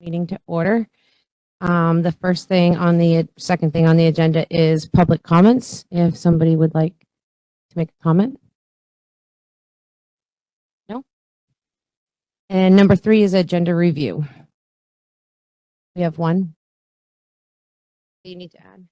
meeting to order. The first thing on the second thing on the agenda is public comments. If somebody would like to make a comment. No. And number 3 is agenda review. We have one. You need to add.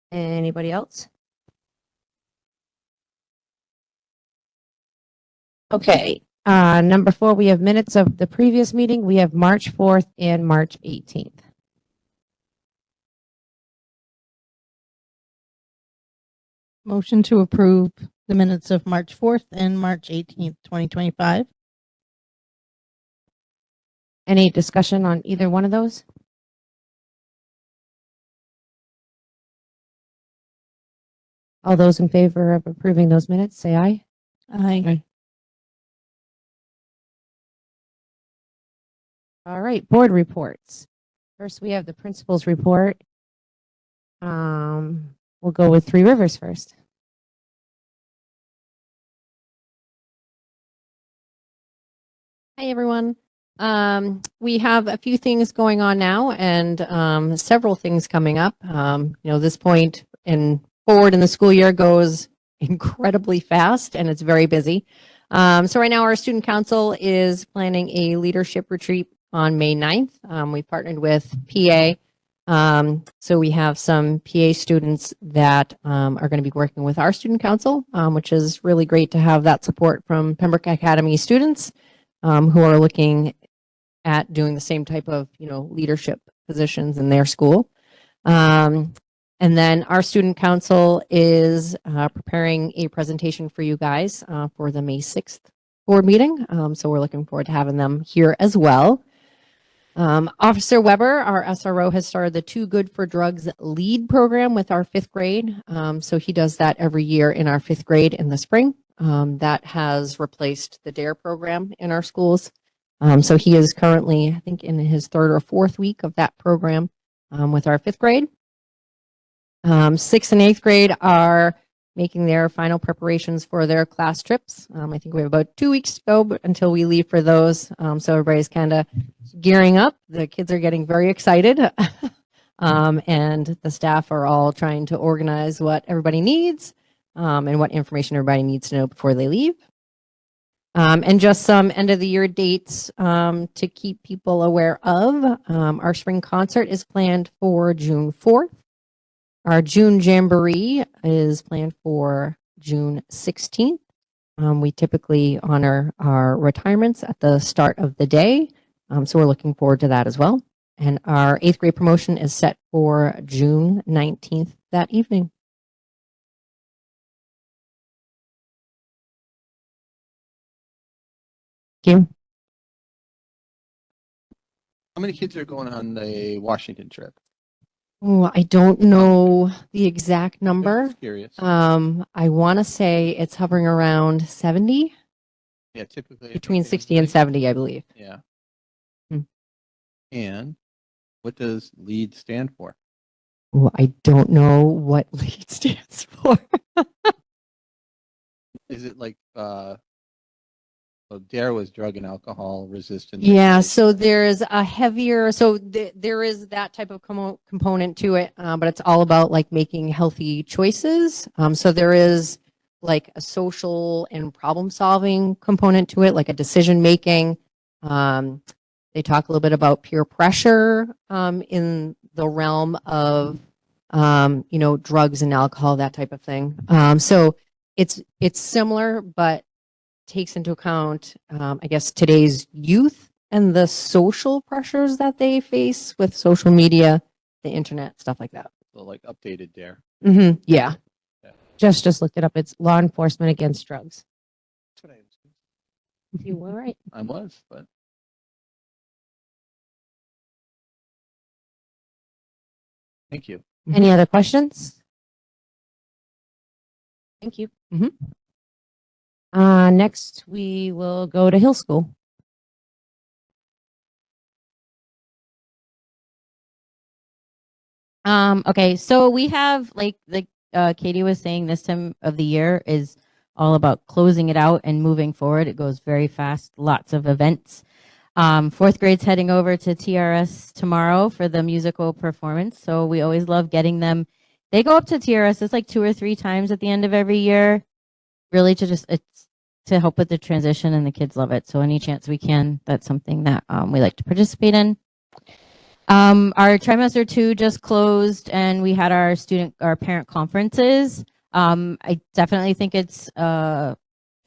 Anybody else? Okay. Number 4, we have minutes of the previous meeting. We have March 4th and March 18th. Motion to approve the minutes of March 4th and March 18th, 2025. Any discussion on either one of those? All those in favor of approving those minutes, say aye. Aye. All right, board reports. First, we have the principal's report. We'll go with Three Rivers first. Hi, everyone. We have a few things going on now and several things coming up. This point and forward in the school year goes incredibly fast and it's very busy. So right now our student council is planning a leadership retreat on May 9th. We've partnered with PA. So we have some PA students that are going to be working with our student council, which is really great to have that support from Pembroke Academy students who are looking at doing the same type of, leadership positions in their school. And then our student council is preparing a presentation for you guys for the May 6th board meeting. So we're looking forward to having them here as well. Officer Weber, our SRO, has started the Too Good for Drugs lead program with our 5th grade. So he does that every year in our 5th grade in the spring. That has replaced the DARE program in our schools. So he is currently, I think, in his 3rd or 4th week of that program with our 5th grade. 6th and 8th grade are making their final preparations for their class trips. I think we have about 2 weeks to go until we leave for those. So everybody's kind of gearing up. The kids are getting very excited. And the staff are all trying to organize what everybody needs and what information everybody needs to know before they leave. And just some end of the year dates to keep people aware of. Our spring concert is planned for June 4th. Our June Jamboree is planned for June 16th. We typically honor our retirements at the start of the day. So we're looking forward to that as well. And our 8th grade promotion is set for June 19th that evening. Thank you. How many kids are going on the Washington trip? Oh, I don't know the exact number. Just curious. I want to say it's hovering around 70, Yeah, typically. between 60 and 70, I believe. Yeah. Hmm. And what does LEAD stand for? Oh, I don't know what LEAD stands for. Is it like DARE was drug and alcohol resistant? Yeah, so there's a heavier, there is that type of component to it, but it's all about like making healthy choices. So there is like a social and problem solving component to it, like a decision making. They talk a little bit about peer pressure in the realm of drugs and alcohol, that type of thing. So it's similar, but takes into account, I guess, today's youth and the social pressures that they face with social media, the internet, stuff like that. So like updated DARE. Mm-hmm. Yeah. Just looked it up. It's law enforcement against drugs. That's what I was. You were right. I was, but. Thank you. Any other questions? Thank you. Mm-hmm. Next, we will go to Hill School. Okay, so we have like Katie was saying, this time of the year is all about closing it out and moving forward. It goes very fast, lots of events. Fourth grade's heading over to TRS tomorrow for the musical performance. So we always love getting them. They go up to TRS, it's like 2 or 3 times at the end of every year, really to just, it's to help with the transition, and the kids love it. So any chance we can, that's something that we like to participate in. Our trimester 2 just closed, and we had our parent conferences. I definitely think it's very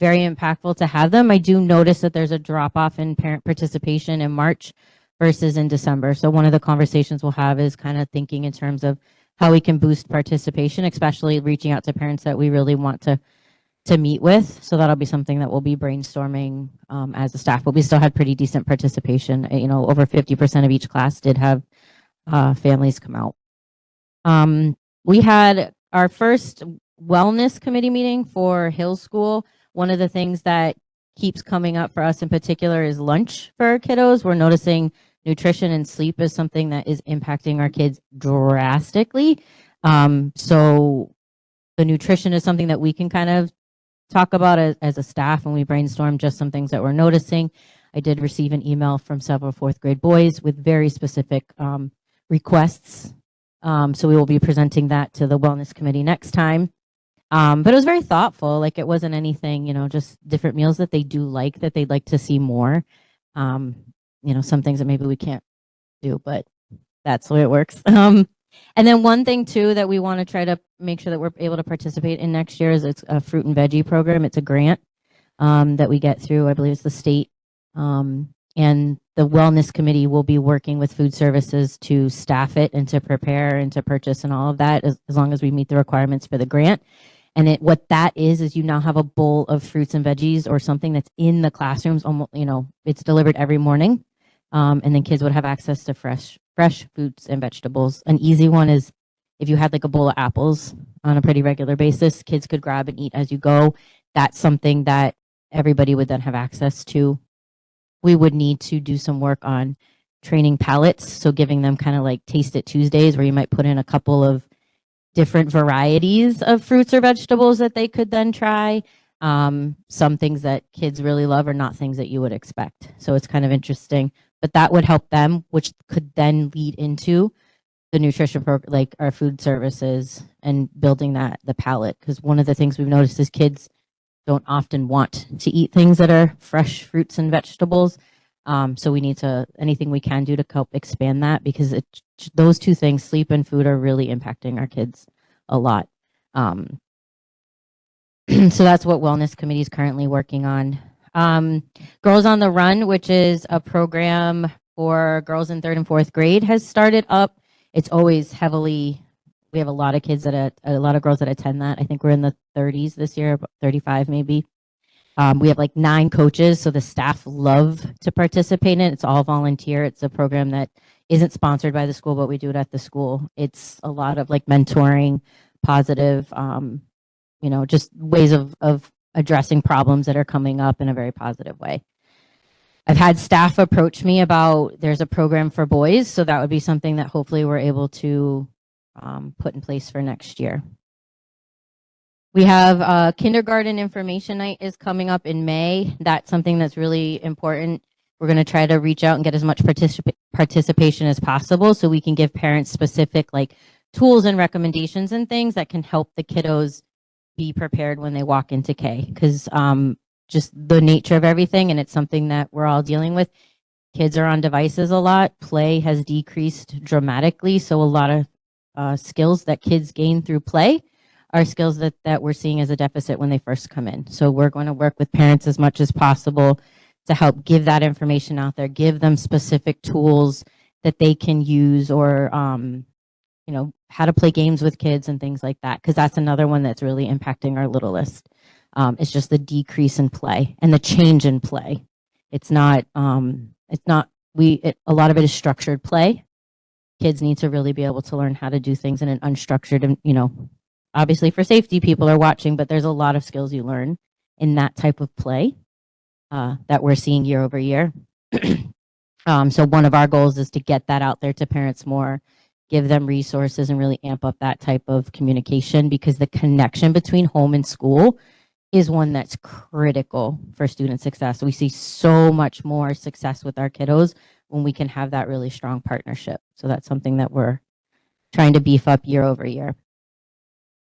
impactful to have them. I do notice that there's a drop off in parent participation in March versus in December. So one of the conversations we'll have is kind of thinking in terms of how we can boost participation, especially reaching out to parents that we really want to meet with. So that'll be something that we'll be brainstorming as a staff, but we still had pretty decent participation. You know, over 50% of each class did have families come out. We had our first wellness committee meeting for Hill School. One of the things that keeps coming up for us in particular is lunch for our kiddos. We're noticing nutrition and sleep is something that is impacting our kids drastically. So the nutrition is something that we can kind of talk about as a staff, and we brainstorm just some things that we're noticing. I did receive an email from several fourth grade boys with very specific requests. So we will be presenting that to the wellness committee next time. But it was very thoughtful. Like, it wasn't anything, you know, just different meals that they do like, that they'd like to see more. You know, some things that maybe we can't do, but that's the way it works. And then one thing too that we want to try to make sure that we're able to participate in next year is it's a fruit and veggie program. It's a grant that we get through, I believe it's the state. And the wellness committee will be working with food services to staff it and to prepare and to purchase and all of that, as long as we meet the requirements for the grant. And what that is you now have a bowl of fruits and veggies or something that's in the classrooms. Almost, you know, it's delivered every morning. And then kids would have access to fresh fruits and vegetables. An easy one is if you had like a bowl of apples on a pretty regular basis, kids could grab and eat as you go. That's something that everybody would then have access to. We would need to do some work on training palates. So giving them kind of like Taste It Tuesdays, where you might put in a couple of different varieties of fruits or vegetables that they could then try. Some things that kids really love are not things that you would expect. So it's kind of interesting, but that would help them, which could then lead into the nutrition program, like our food services and building the palate. Because one of the things we've noticed is kids don't often want to eat things that are fresh fruits and vegetables. So we need to, anything we can do to help expand that, because those two things, sleep and food, are really impacting our kids a lot. So that's what Wellness Committee is currently working on. Girls on the Run, which is a program for girls in 3rd and 4th grade, has started up. It's always heavily, we have a lot of kids a lot of girls that attend that. I think we're in the 30s this year, about 35 maybe. We have like 9 coaches, so the staff love to participate in it. It's all volunteer. It's a program that isn't sponsored by the school, but we do it at the school. It's a lot of like mentoring, positive, you know, just ways of addressing problems that are coming up in a very positive way. I've had staff approach me about there's a program for boys, so that would be something that hopefully we're able to put in place for next year. We have kindergarten information night is coming up in May. That's something that's really important. We're going to try to reach out and get as much participation as possible, so we can give parents specific like tools and recommendations and things that can help the kiddos be prepared when they walk into K, because just the nature of everything, and it's something that we're all dealing with. Kids are on devices a lot. Play has decreased dramatically, so a lot of skills that kids gain through play are skills that we're seeing as a deficit when they first come in. So we're going to work with parents as much as possible to help give that information out there, give them specific tools that they can use, or you know, how to play games with kids and things like that, because that's another one that's really impacting our littlest. It's just the decrease in play and the change in play. A lot of it is structured play. Kids need to really be able to learn how to do things in an unstructured, and, you know, obviously for safety, people are watching, but there's a lot of skills you learn in that type of play that we're seeing year over year. So one of our goals is to get that out there to parents more, give them resources, and really amp up that type of communication, because the connection between home and school is one that's critical for student success. We see so much more success with our kiddos when we can have that really strong partnership. So that's something that we're trying to beef up year over year.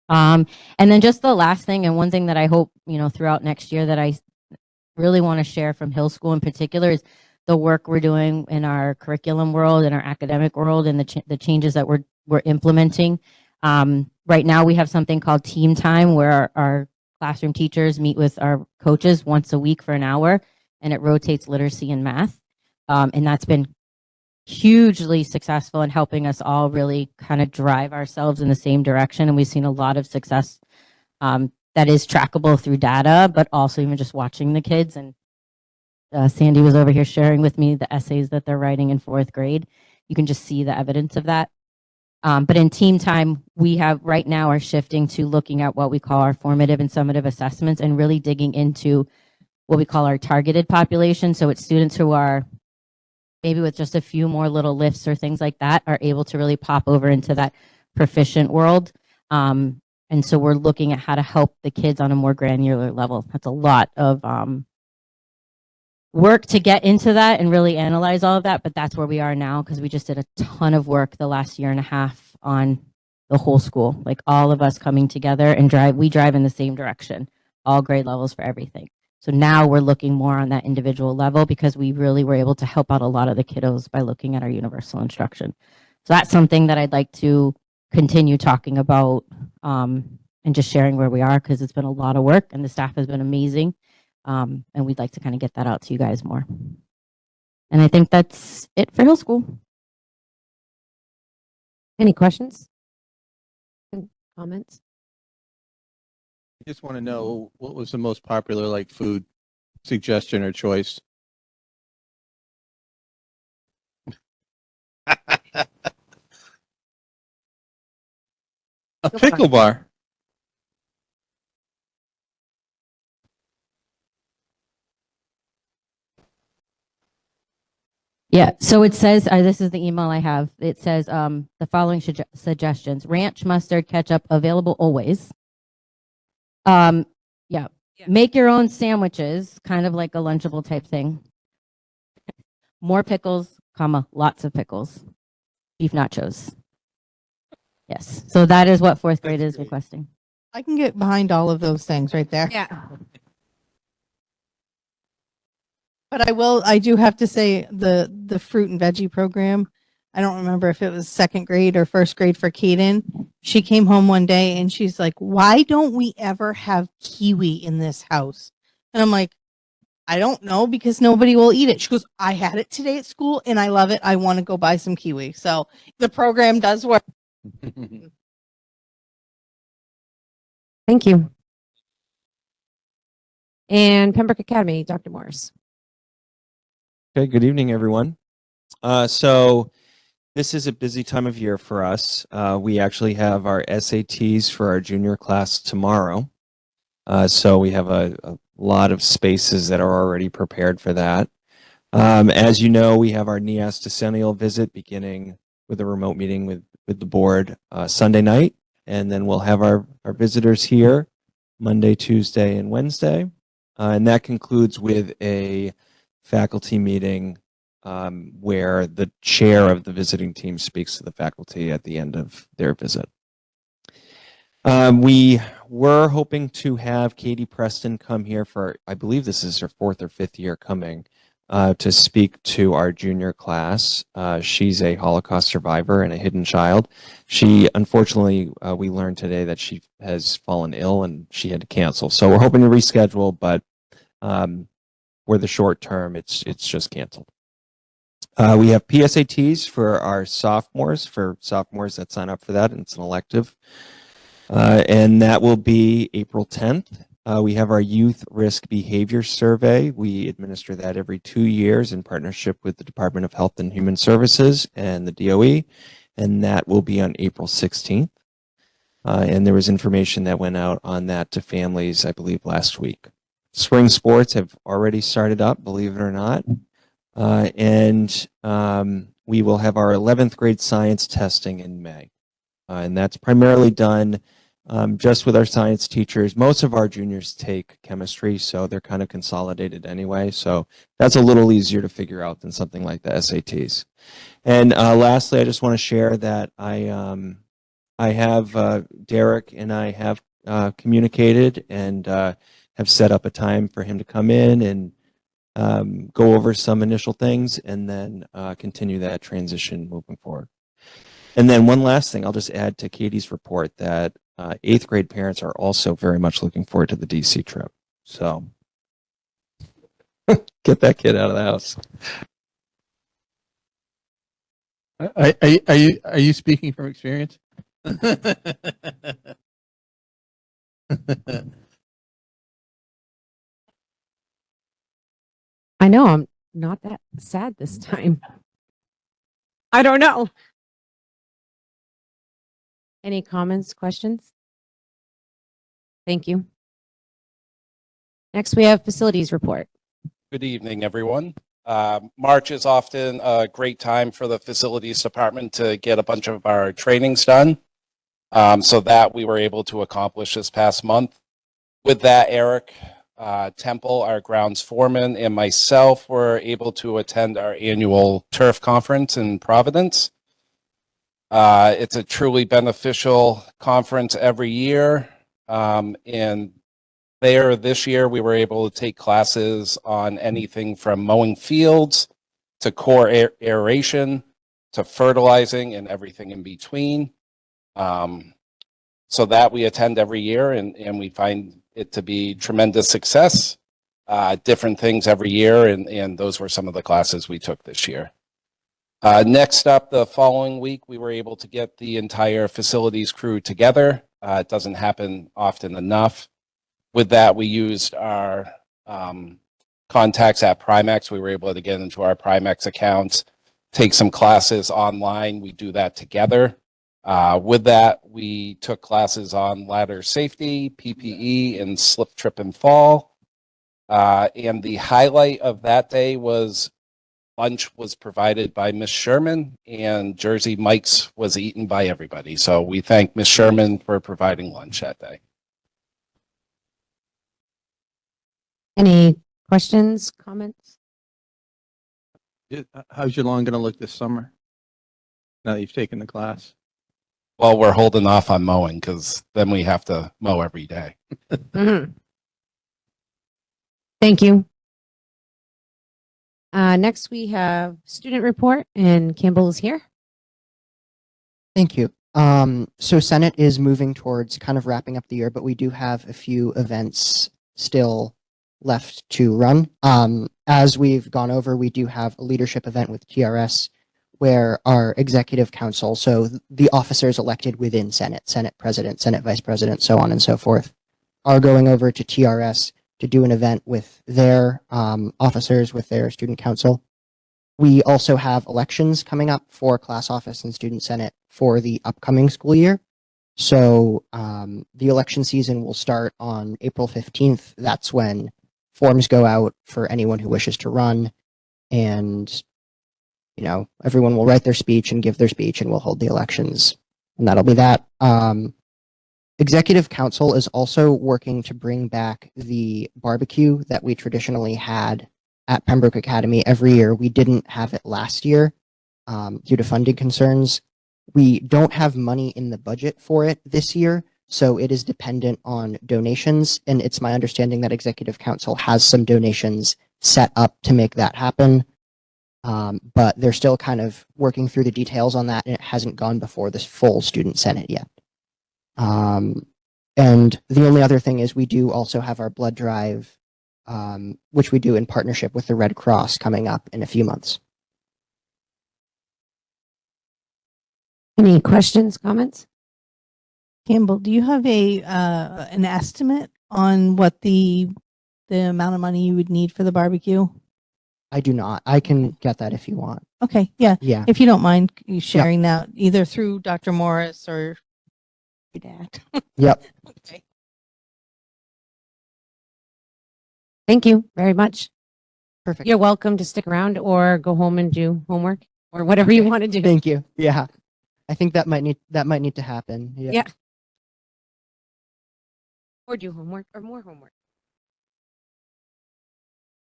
And then just the last thing, and one thing that I hope, throughout next year that I really want to share from Hill School in particular is the work we're doing in our curriculum world, in our academic world, and the changes that we're implementing. Right now we have something called team time, where our classroom teachers meet with our coaches once a week for an hour, and it rotates literacy and math. And that's been hugely successful in helping us all really kind of drive ourselves in the same direction. And we've seen a lot of success that is trackable through data, but also even just watching the kids. And Sandy was over here sharing with me the essays that they're writing in 4th grade. You can just see the evidence of that. But in team time, we have right now are shifting to looking at what we call our formative and summative assessments, and really digging into what we call our targeted population. So it's students who are maybe with just a few more little lifts or things like that are able to really pop over into that proficient world. And so we're looking at how to help the kids on a more granular level. That's a lot of work to get into that and really analyze all of that, but that's where we are now, because we just did a ton of work the last year and a half on the whole school, like all of us coming together and we drive in the same direction, all grade levels for everything. So now we're looking more on that individual level, because we really were able to help out a lot of the kiddos by looking at our universal instruction. So that's something that I'd like to continue talking about and just sharing where we are, because it's been a lot of work and the staff has been amazing. And we'd like to kind of get that out to you guys more. And I think that's it for Hill School. Any questions? Comments? I just want to know, what was the most popular food suggestion or choice? A pickle bar. Yeah, so it says, this is the email I have. It says the following suggestions: ranch, mustard, ketchup, available always. Yeah, make your own sandwiches, kind of like a Lunchable type thing. More pickles, lots of pickles. Beef nachos. Yes, so that is what 4th grade is requesting. I can get behind all of those things right there. Yeah. But I do have to say the fruit and veggie program, I don't remember if it was 2nd grade or 1st grade for Kaden. She came home one day and she's like, why don't we ever have kiwi in this house? And I'm like, I don't know, because nobody will eat it. She goes, I had it today at school and I love it. I want to go buy some kiwi. So the program does work. Thank you. And Pembroke Academy, Dr. Morris. Okay, good evening, everyone. So this is a busy time of year for us. We actually have our SATs for our junior class tomorrow. So we have a lot of spaces that are already prepared for that. As you know, we have our NEAS decennial visit beginning with a remote meeting with the board Sunday night. And then we'll have our visitors here Monday, Tuesday, and Wednesday. And that concludes with a faculty meeting where the chair of the visiting team speaks to the faculty at the end of their visit. We were hoping to have Katie Preston come here for, I believe this is her 4th or 5th year coming, to speak to our junior class. She's a Holocaust survivor and a hidden child. She, unfortunately, we learned today that she has fallen ill and she had to cancel. So we're hoping to reschedule, but for the short term, it's just canceled. We have PSATs for our sophomores that sign up for that, and it's an elective. And that will be April 10th. We have our Youth Risk Behavior Survey. We administer that every 2 years in partnership with the Department of Health and Human Services and the DOE, and that will be on April 16th. And there was information that went out on that to families, I believe, last week. Spring sports have already started up, believe it or not. And we will have our 11th grade science testing in May. And that's primarily done just with our science teachers. Most of our juniors take chemistry, so they're kind of consolidated anyway. So that's a little easier to figure out than something like the SATs. And lastly, I just want to share that I have Derek and I have communicated and have set up a time for him to come in and go over some initial things and then continue that transition moving forward. And then one last thing, I'll just add to Katie's report that 8th grade parents are also very much looking forward to the DC trip. So get that kid out of the house. Are you speaking from experience? I know I'm not that sad this time. I don't know. Any comments, questions? Thank you. Next, we have facilities report. Good evening, everyone. March is often a great time for the facilities department to get a bunch of our trainings done. So that we were able to accomplish this past month. With that, Eric Temple, our grounds foreman, and myself were able to attend our annual turf conference in Providence. It's a truly beneficial conference every year. And there this year, we were able to take classes on anything from mowing fields to core aeration to fertilizing and everything in between. So that we attend every year and we find it to be tremendous success, different things every year. And those were some of the classes we took this year. Next up, the following week, we were able to get the entire facilities crew together. It doesn't happen often enough. With that, we used our contacts at Primex. We were able to get into our Primex accounts, take some classes online. We do that together. With that, we took classes on ladder safety, PPE, and slip, trip, and fall. And the highlight of that day was lunch was provided by Miss Sherman, and Jersey Mike's was eaten by everybody. So we thank Miss Sherman for providing lunch that day. Any questions, comments? How's your lawn going to look this summer? Now that you've taken the class. Well, we're holding off on mowing because then we have to mow every day. Mhm. Thank you. Next, we have student report, and Campbell is here. Thank you. So Senate is moving towards kind of wrapping up the year, but we do have a few events still left to run. As we've gone over, we do have a leadership event with TRS where our executive council, so the officers elected within Senate, Senate president, Senate vice president, so on and so forth, are going over to TRS to do an event with their officers, with their student council. We also have elections coming up for class office and student senate for the upcoming school year. So the election season will start on April 15th. That's when forms go out for anyone who wishes to run. And, you know, everyone will write their speech and give their speech and we'll hold the elections. And that'll be that. Executive Council is also working to bring back the barbecue that we traditionally had at Pembroke Academy every year. We didn't have it last year due to funding concerns. We don't have money in the budget for it this year, so it is dependent on donations. And it's my understanding that Executive Council has some donations set up to make that happen. But they're still kind of working through the details on that, and it hasn't gone before this full student senate yet. And the only other thing is we do also have our blood drive, which we do in partnership with the Red Cross coming up in a few months. Any questions, comments? Campbell, do you have an estimate on what the amount of money you would need for the barbecue? I do not. I can get that if you want. Okay, yeah. Yeah. If you don't mind you sharing that either through Dr. Morris or your dad. Yep. Okay. Thank you very much. Perfect. You're welcome to stick around or go home and do homework or whatever you want to do. Thank you. Yeah. I think that might need to happen. Yeah. Yeah. Or do homework or more homework.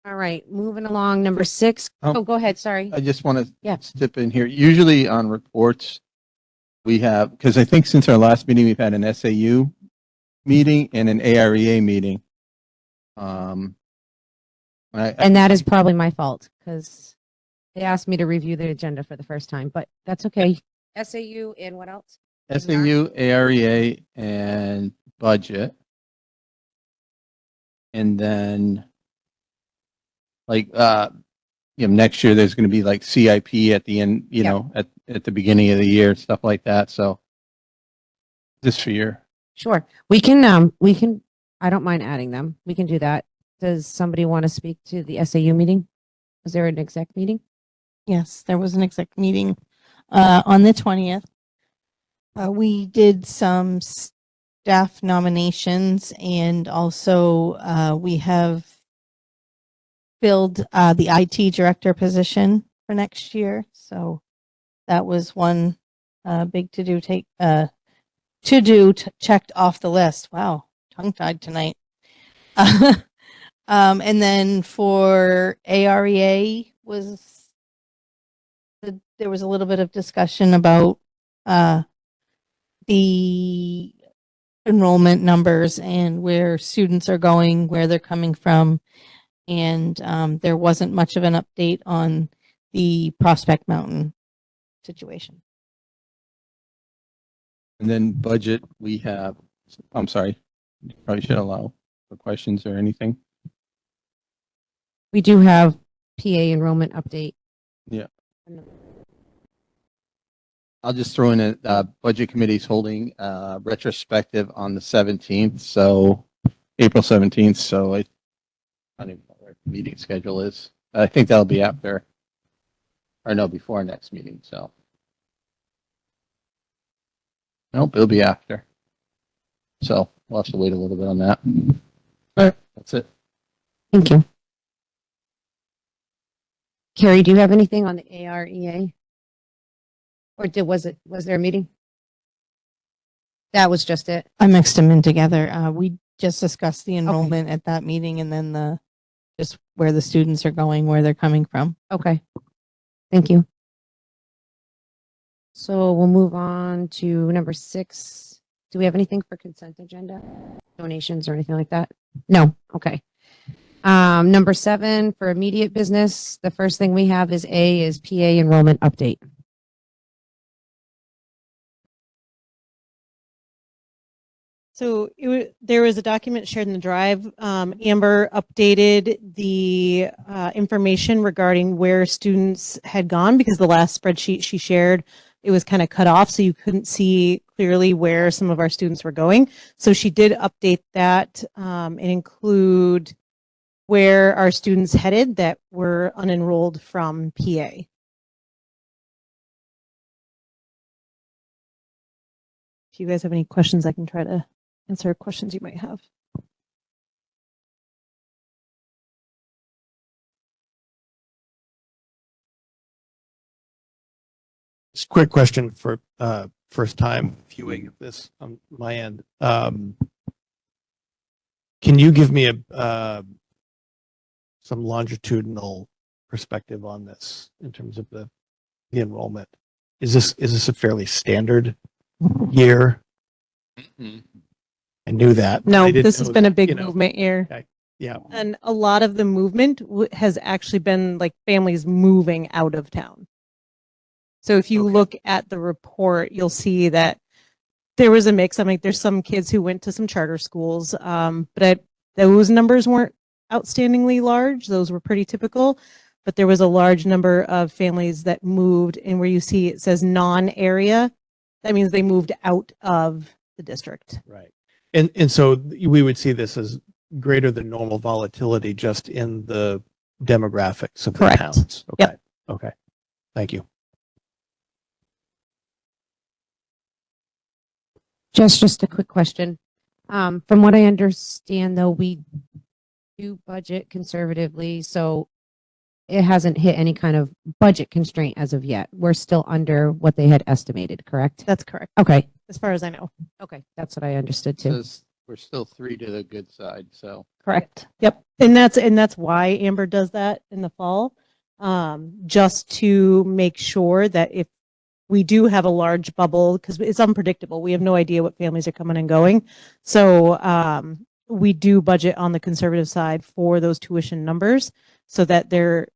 All right, moving along. Number 6. Um, Oh, go ahead. Sorry. I just want to Yeah. step in here. Usually on reports, we have, because I think since our last meeting, we've had an SAU meeting and an AREA meeting. And that is probably my fault because they asked me to review the agenda for the first time, but that's okay. SAU and what else? SAU, AREA, and budget. And then next year there's going to be like CIP at the end, at the beginning of the year, stuff like that. So just for your, Sure. I don't mind adding them. We can do that. Does somebody want to speak to the SAU meeting? Was there an exec meeting? Yes, there was an exec meeting on the 20th. We did some staff nominations, and also we have filled the IT director position for next year. So that was one big checked off the list. Wow, tongue-tied tonight. And then for AREA there was a little bit of discussion about the enrollment numbers and where students are going, where they're coming from. And there wasn't much of an update on the Prospect Mountain situation. and then budget, we have, I'm sorry, probably should allow for questions or anything. We do have PA enrollment update. Yeah. I'll just throw in a budget committee's holding retrospective on the 17th, so April 17th. So I don't even know where the meeting schedule is. I think that'll be after, or no, before our next meeting. So nope, it'll be after. So we'll have to wait a little bit on that. All right, that's it. Thank you. Carrie, do you have anything on the AREA? Or was there a meeting? That was just it. I mixed them in together. We just discussed the enrollment at that meeting, and then just where the students are going, where they're coming from. Okay. Thank you. So we'll move on to number 6. Do we have anything for consent agenda? Donations or anything like that? No. Okay. Number 7 for immediate business. The first thing we have is PA enrollment update. So there was a document shared in the drive. Amber updated the information regarding where students had gone because the last spreadsheet she shared, it was kind of cut off, so you couldn't see clearly where some of our students were going. So she did update that and include where our students headed that were unenrolled from PA. If you guys have any questions, I can try to answer questions you might have. Just a quick question for first time viewing of this on my end. Can you give me some longitudinal perspective on this in terms of the enrollment? Is this a fairly standard year? I knew that. No, I didn't this has know been a that, big movement year. Yeah. And a lot of the movement has actually been like families moving out of town. So if you look at the report, you'll see that there was a mix. I mean, there's some kids who went to some charter schools, but those numbers weren't outstandingly large. Those were pretty typical, but there was a large number of families that moved, and where you see it says non-area, that means they moved out of the district. Right. And so we would see this as greater than normal volatility just in the demographics of the Correct. towns. Okay. Yep. Okay. Thank you. Just a quick question. From what I understand, though, we do budget conservatively, so it hasn't hit any kind of budget constraint as of yet. We're still under what they had estimated, correct? That's correct, Okay, as far as I know. okay, that's what I understood too. Says we're still 3 to the good side, so. Correct. Yep. And that's why Amber does that in the fall. Just to make sure that if we do have a large bubble, because it's unpredictable, we have no idea what families are coming and going. So we do budget on the conservative side for those tuition numbers so that there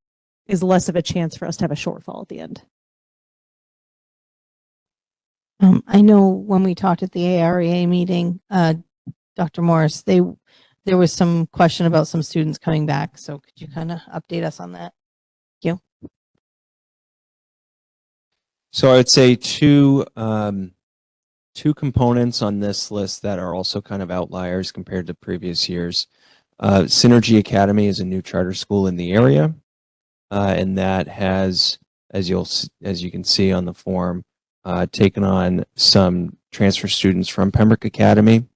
is less of a chance for us to have a shortfall at the end. I know when we talked at the AREA meeting, Dr. Morris, there was some question about some students coming back. So could you kind of update us on that? Thank you. So I would say two components on this list that are also kind of outliers compared to previous years. Synergy Academy is a new charter school in the area, and that has, as you can see on the form, taken on some transfer students from Pembroke Academy.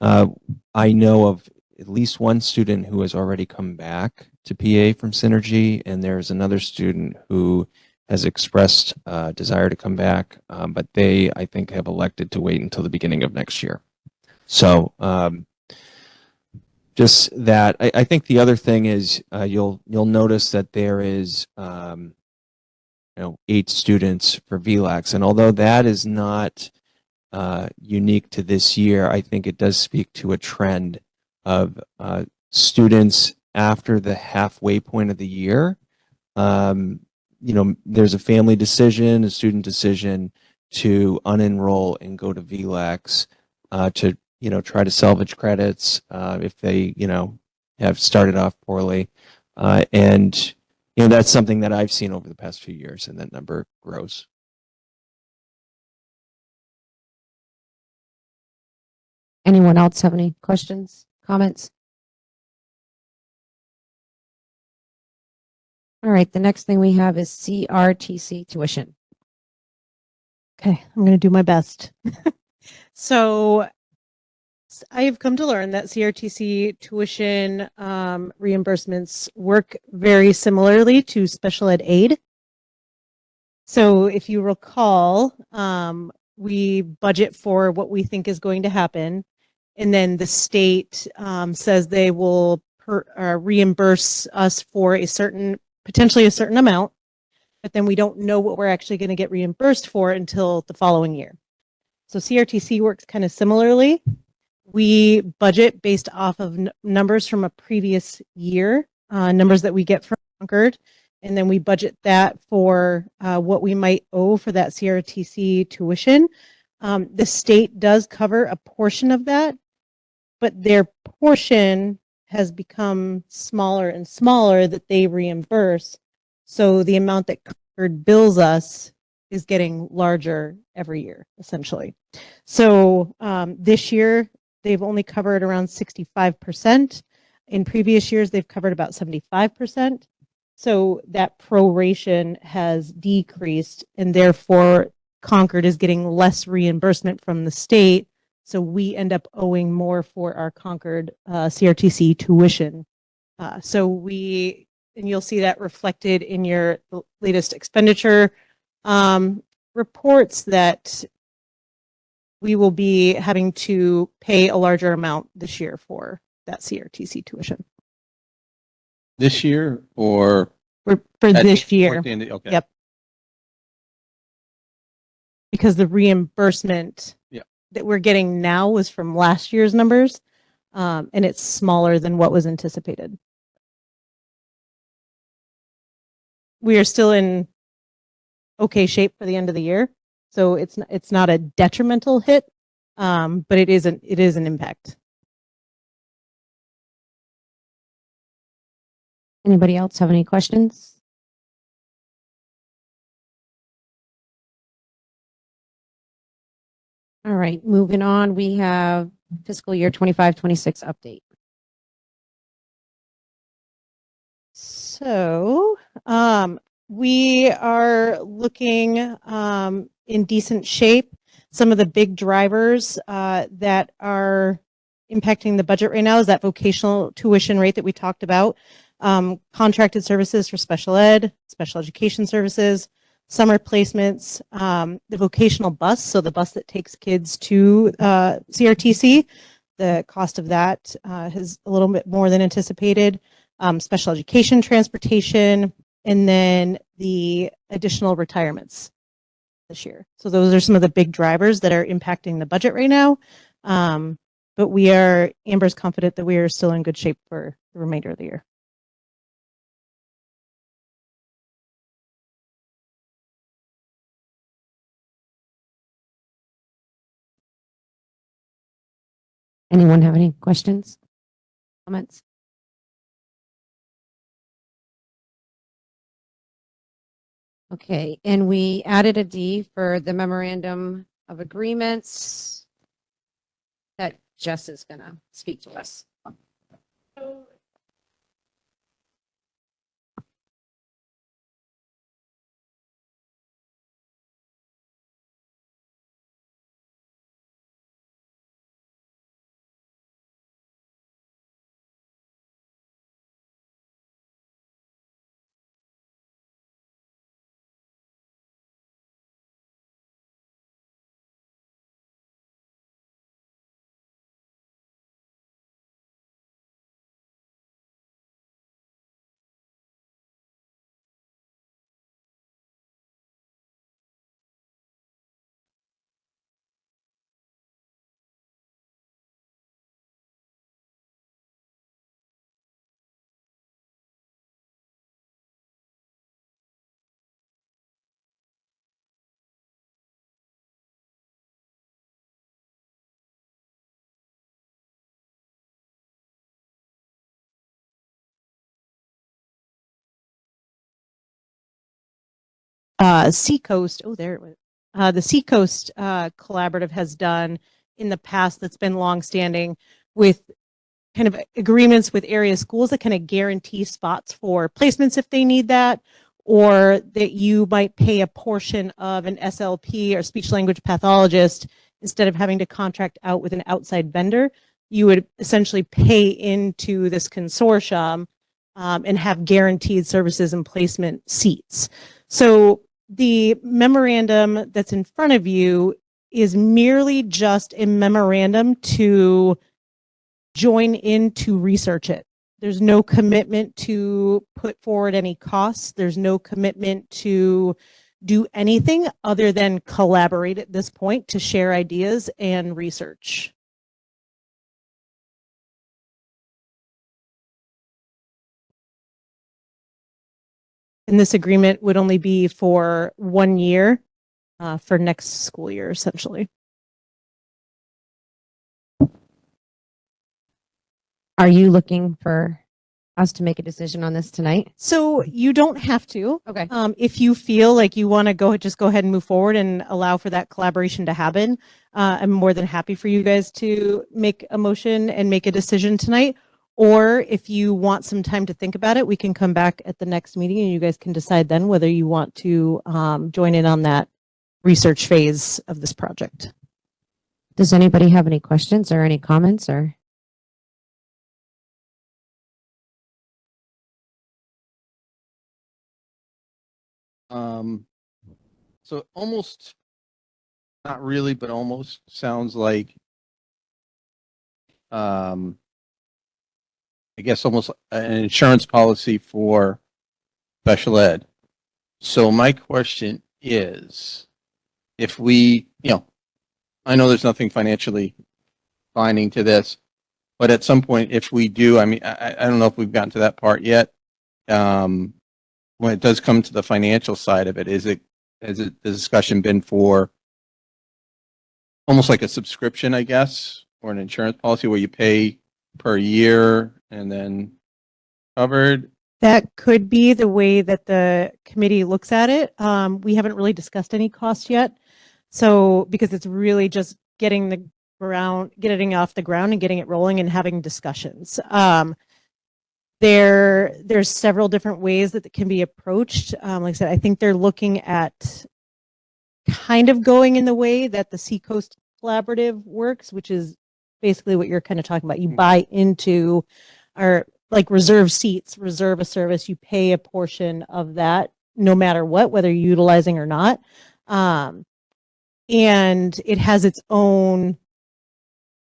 I know of at least one student who has already come back to PA from Synergy, and there's another student who has expressed desire to come back, but they, I think, have elected to wait until the beginning of next year. So just that. I think the other thing is you'll notice that there is 8 students for VLAX, and although that is not unique to this year, I think it does speak to a trend of students after the halfway point of the year. There's a family decision, a student decision to unenroll and go to VLAX to try to salvage credits if they have started off poorly, and that's something that I've seen over the past few years, and that number grows. Anyone else have any questions, comments? All right, the next thing we have is CRTC tuition. Okay, I'm going to do my best. So I have come to learn that CRTC tuition reimbursements work very similarly to special ed aid. So if you recall, we budget for what we think is going to happen, and then the state says they will reimburse us for potentially a certain amount, but then we don't know what we're actually going to get reimbursed for until the following year. So CRTC works kind of similarly. We budget based off of numbers from a previous year, numbers that we get from Concord, and then we budget that for what we might owe for that CRTC tuition. The state does cover a portion of that, but their portion has become smaller and smaller that they reimburse. So the amount that Concord bills us is getting larger every year, essentially. So this year, they've only covered around 65%. In previous years, they've covered about 75%. So that proration has decreased, and therefore Concord is getting less reimbursement from the state. So we end up owing more for our Concord CRTC tuition. And you'll see that reflected in your latest expenditure reports, that we will be having to pay a larger amount this year for that CRTC tuition. This year or For this year. Okay. Yep. Because the reimbursement that we're getting now was from last year's numbers, and it's smaller than what was anticipated. We are still in okay shape for the end of the year, so it's not a detrimental hit, but it is an impact. Anybody else have any questions? All right, moving on, we have fiscal year 25-26 update. So we are looking in decent shape. Some of the big drivers that are impacting the budget right now is that vocational tuition rate that we talked about, contracted services for special ed, special education services, summer placements, the vocational bus, so the bus that takes kids to CRTC, the cost of that is a little bit more than anticipated, special education transportation, and then the additional retirements this year. So those are some of the big drivers that are impacting the budget right now. But Amber's confident that we are still in good shape for the remainder of the year. Anyone have any questions, comments? Okay, and we added a D for the memorandum of agreements that Jess is gonna speak to us. Seacoast, oh, there it was. The Seacoast Collaborative has done in the past that's been longstanding with kind of agreements with area schools that kind of guarantee spots for placements if they need that, or that you might pay a portion of an SLP or speech language pathologist instead of having to contract out with an outside vendor. You would essentially pay into this consortium and have guaranteed services and placement seats. So the memorandum that's in front of you is merely just a memorandum to join in to research it. There's no commitment to put forward any costs. There's no commitment to do anything other than collaborate at this point to share ideas and research. And this agreement would only be for 1 year for next school year, essentially. Are you looking for us to make a decision on this tonight? So you don't have to. Okay. If you feel like you want to just go ahead and move forward and allow for that collaboration to happen, I'm more than happy for you guys to make a motion and make a decision tonight. Or if you want some time to think about it, we can come back at the next meeting and you guys can decide then whether you want to join in on that research phase of this project. Does anybody have any questions or any comments or? So almost, not really, but almost sounds like, I guess almost an insurance policy for special ed. So my question is, if we, I know there's nothing financially binding to this, but at some point, if we do, I mean, I don't know if we've gotten to that part yet. When it does come to the financial side of it, has the discussion been for almost like a subscription, I guess, or an insurance policy where you pay per year and then covered? That could be the way that the committee looks at it. We haven't really discussed any cost yet. So, because it's really just getting off the ground and getting it rolling and having discussions. There's several different ways that it can be approached. Like I said, I think they're looking at kind of going in the way that the Seacoast Collaborative works, which is basically what you're kind of talking about. You buy into our like reserve seats, reserve a service, you pay a portion of that no matter what, whether you're utilizing or not. And it has its own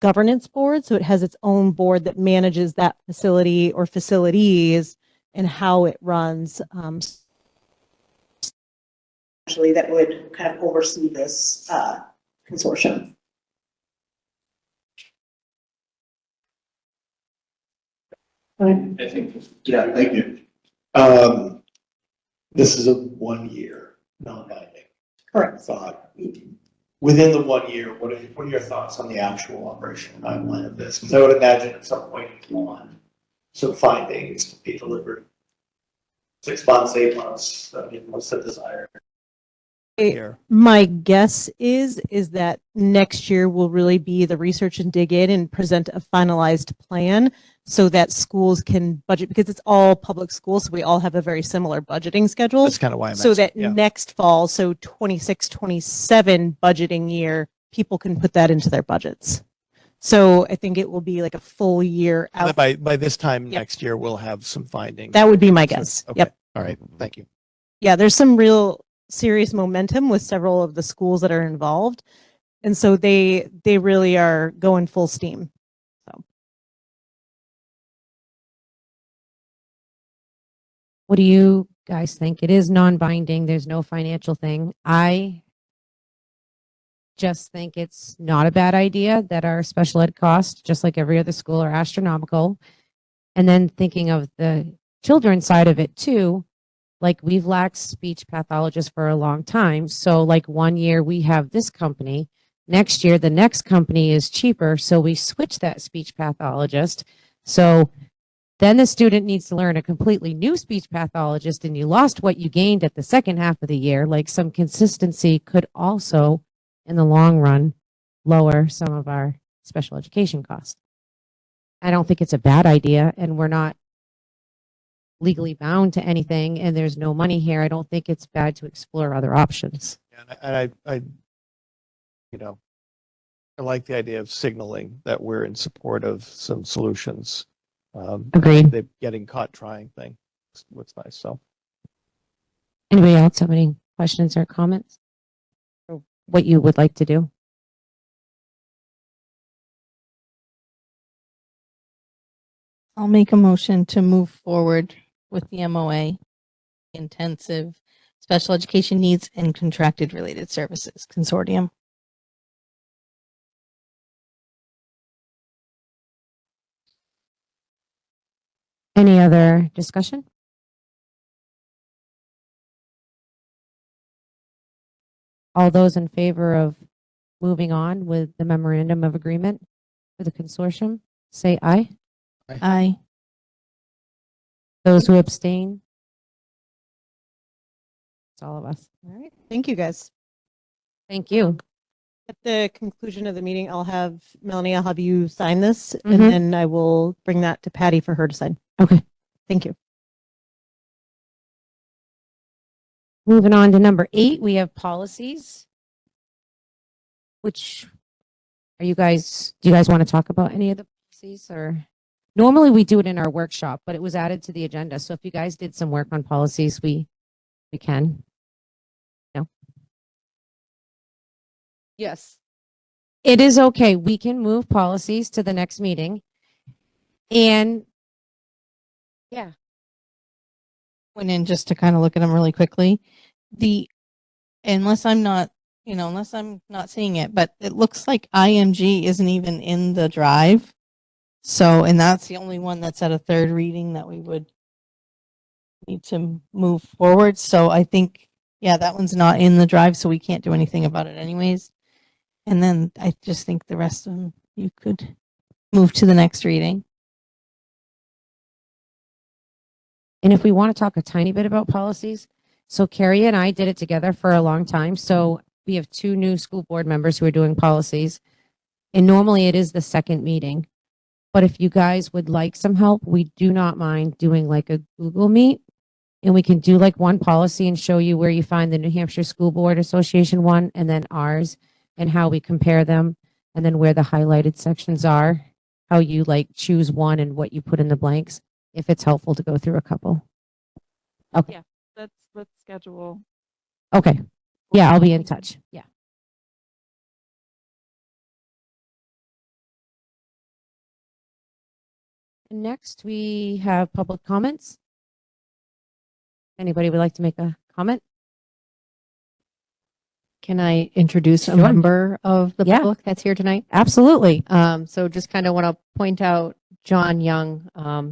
governance board. So it has its own board that manages that facility or facilities and how it runs. Actually, that would kind of oversee this consortium. I think, yeah, thank you. This is a 1 year, non-binding. Correct. Thought. Within the 1 year, what are your thoughts on the actual operational timeline of this? Because I would imagine at some point you want some findings to be delivered. 6 months, 8 months, I mean, what's the desire here? My guess is that next year will really be the research and dig in and present a finalized plan so that schools can budget, because it's all public schools. So we all have a very similar budgeting schedule. That's kind of why I'm So that asking, yeah. next fall, so 26, 27 budgeting year, people can put that into their budgets. So I think it will be like a full year out. By this time Yep. next year, we'll have some findings. That would be my guess. Okay. Yep. All right. Thank you. Yeah, there's some real serious momentum with several of the schools that are involved. And so they really are going full steam. So What do you guys think? It is non-binding. There's no financial thing. I just think it's not a bad idea that our special ed costs, just like every other school, are astronomical. And then thinking of the children's side of it too, like we've lacked speech pathologists for a long time. So like 1 year we have this company, next year the next company is cheaper. So we switch that speech pathologist. So then the student needs to learn a completely new speech pathologist and you lost what you gained at the second half of the year. Like some consistency could also, in the long run, lower some of our special education costs. I don't think it's a bad idea, and we're not legally bound to anything, and there's no money here. I don't think it's bad to explore other options. And I like the idea of signaling that we're in support of some solutions. Agreed. The getting caught trying thing. What's nice. So Anybody else have any questions or comments? Or what you would like to do? I'll make a motion to move forward with the MOA, intensive special education needs and contracted related services consortium. Any other discussion? All those in favor of moving on with the memorandum of agreement for the consortium, say aye. Aye. Those who abstain? It's all of us. all right. Thank you guys. Thank you. At the conclusion of the meeting, I'll have Melanie, I'll have you sign this Mhm. and then I will bring that to Patty for her to sign. Okay. Thank you. Moving on to number 8, we have policies. Which do you guys want to talk about any of the policies, or normally we do it in our workshop, but it was added to the agenda. So if you guys did some work on policies, we can. No. Yes. It is okay. We can move policies to the next meeting. And yeah, Went in just to kind of look at them really quickly. Unless I'm not seeing it, but it looks like IMG isn't even in the drive. So, and that's the only one that's at a third reading that we would need to move forward. So I think, yeah, that one's not in the drive, so we can't do anything about it anyways. And then I just think the rest of them you could move to the next reading. and if we want to talk a tiny bit about policies, so Carrie and I did it together for a long time. So we have 2 new school board members who are doing policies. And normally it is the second meeting. But if you guys would like some help, we do not mind doing like a Google Meet. And we can do like one policy and show you where you find the New Hampshire School Board Association one and then ours and how we compare them. and then where the highlighted sections are, how you like choose one and what you put in the blanks, if it's helpful to go through a couple. Okay. Yeah. Let's schedule. Okay. Yeah, I'll be in touch. Yeah. Next, we have public comments. Anybody would like to make a comment? Can I introduce a Sure. member of the Yeah. public that's here tonight? Absolutely. So just kind of want to point out John Young.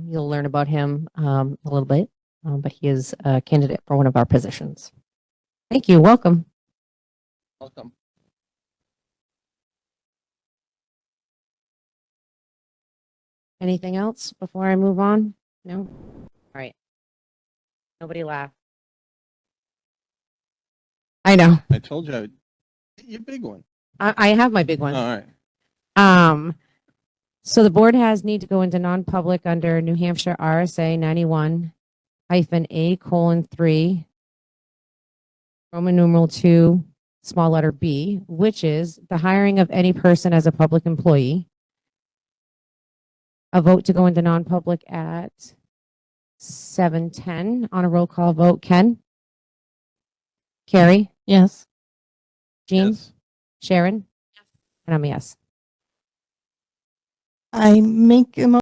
You'll learn about him a little bit, but he is a candidate for one of our positions. Thank you. Welcome. Welcome. Anything else before I move on? No? All right. Nobody laugh. I know. I told you, you big one. I have my big one. All right. So the board has need to go into non-public under New Hampshire RSA 91-A:3, Roman numeral 2, small letter B, which is the hiring of any person as a public employee. A vote to go into non-public at 7:10 on a roll call vote. Ken? Carrie? Yes. Jean? Yes. Sharon? And I'm a yes. I make a